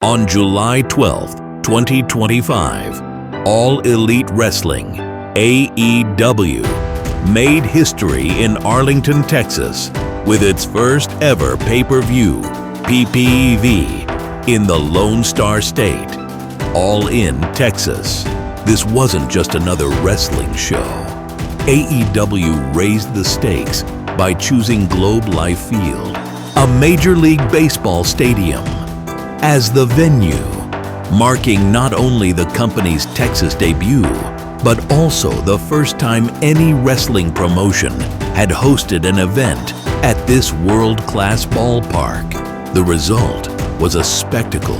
On July 12, 2025, All Elite Wrestling, AEW, made history in Arlington, Texas, with its first ever pay-per-view, PPV, in the Lone Star State, AllIn Texas. This wasn't just another wrestling show. AEW raised the stakes by choosing Globe Life Field, a Major League Baseball stadium, as the venue, marking not only the company's Texas debut, but also the first time any wrestling promotion had hosted an event at this world-class ballpark. The result was a spectacle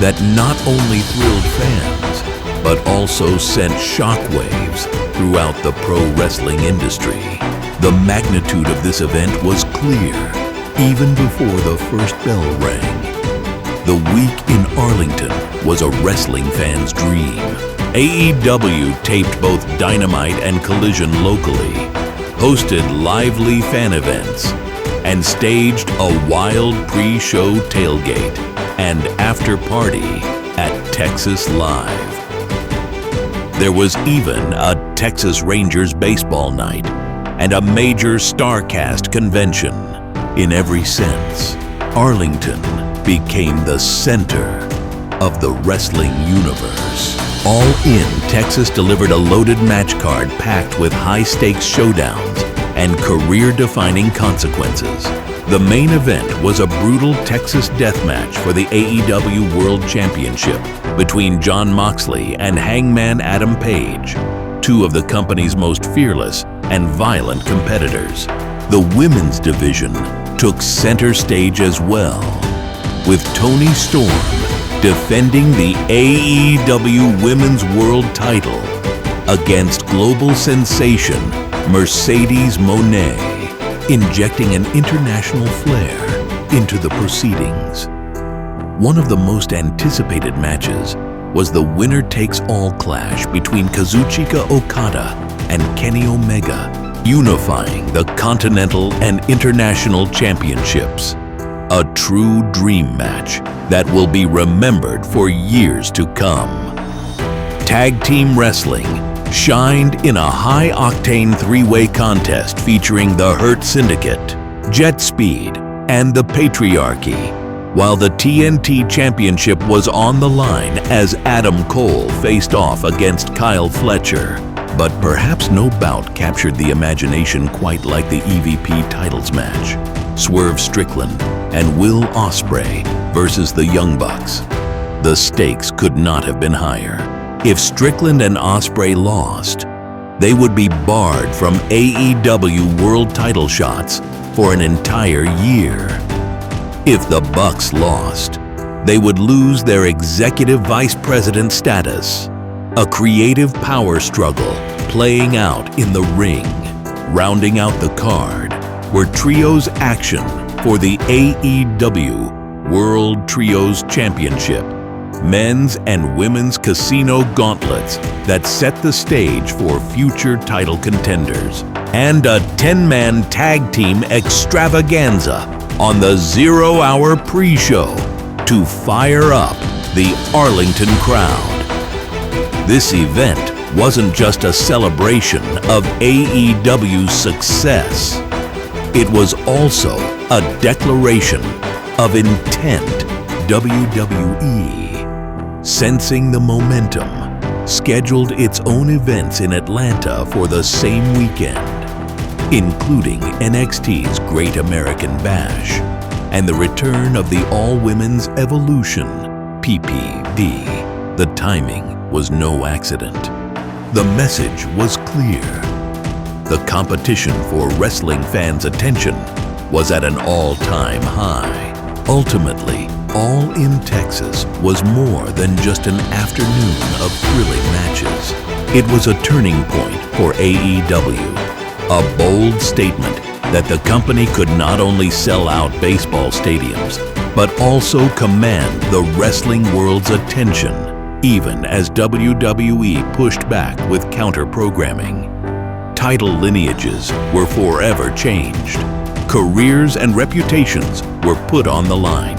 that not only thrilled fans, but also sent shockwaves throughout the pro wrestling industry. The magnitude of this event was clear even before the first bell rang. The week in Arlington was a wrestling fan's dream. AEW taped both Dynamite and Collision locally, hosted lively fan events, and staged a wild pre-show tailgate and after-party at Texas Live. There was even a Texas Rangers baseball night and a major StarCast convention. In every sense, Arlington became the center of the wrestling universe. AllIn Texas delivered a loaded match card packed with high-stakes showdowns and career-defining consequences. The main event was a brutal Texas death match for the AEW World Championship between Jon Moxley and Hangman Adam Paige, two of the company's most fearless and violent competitors. The women's division took center stage as well, with Toni Storm defending the AEW Women's World title against global sensation Mercedes Monáe, injecting an international flair into the proceedings. One of the most anticipated matches was the winner-takes-all clash between Kazuchika Okada and Kenny Omega, unifying the Continental and International Championships. A true dream match that will be remembered for years to come. Tag Team Wrestling shined in a high-octane three-way contest featuring the Hurt Syndicate, Jet Speed, and the Patriarchy, while the TNT Championship was on the line as Adam Cole faced off against Kyle Fletcher. But perhaps no bout captured the imagination quite like the EVP titles match. Swerve Strickland and Will Ospreay versus the Young Bucks. The stakes could not have been higher. If Strickland and Ospreay lost, they would be barred from AEW World title shots for an entire year. If the Bucks lost, they would lose their executive vice president status. A creative power struggle playing out in the ring. Rounding out the card were trios action for the AEW World Trios Championship, men's and women's casino gauntlets that set the stage for future title contenders, and a 10-man tag team extravaganza on the 0-hour pre-show to fire up the Arlington crowd. This event wasn't just a celebration of AEW's success. It was also a declaration of intent. WWE, sensing the momentum, scheduled its own events in Atlanta for the same weekend, including NXT's Great American Bash and the return of the All-Women's Evolution, PPV. The timing was no accident. The message was clear. The competition for wrestling fans' attention was at an all-time high. Ultimately, AllIn Texas was more than just an afternoon of thrilling matches. It was a turning point for AEW, a bold statement that the company could not only sell out baseball stadiums, but also command the wrestling world's attention, even as WWE pushed back with counter-programming. Title lineages were forever changed. Careers and reputations were put on the line.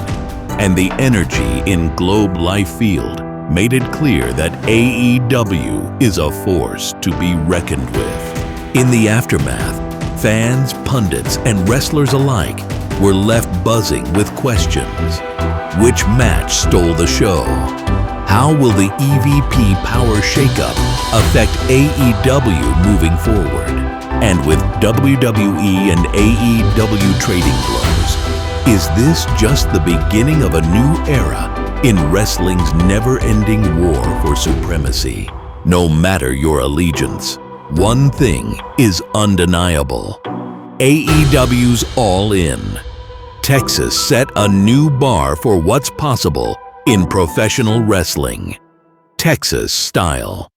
and the energy in Globe Life Field made it clear that AEW is a force to be reckoned with. In the aftermath, fans, pundits, and wrestlers alike were left buzzing with questions. Which match stole the show? How will the EVP power shakeup affect AEW moving forward? And with WWE and AEW trading blows, is this just the beginning of a new era in wrestling's never-ending war for supremacy? No matter your allegiance, one thing is undeniable. AEW's AllIn Texas set a new bar for what's possible in professional wrestling, Texas style.